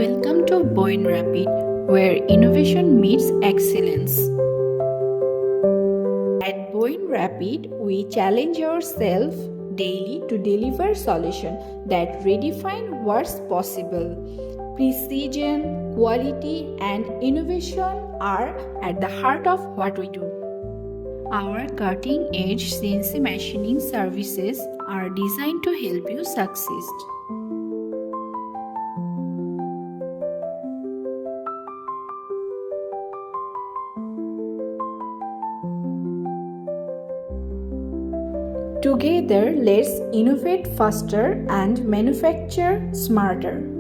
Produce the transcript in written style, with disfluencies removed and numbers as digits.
Welcome to Boyne Rapid, where innovation meets excellence. At Boyne Rapid, we challenge ourselves daily to deliver solutions that redefine what's possible. Precision, quality, and innovation are at the heart of what we do. Our cutting-edge CNC machining services are designed to help you succeed. Together, let's innovate faster and manufacture smarter.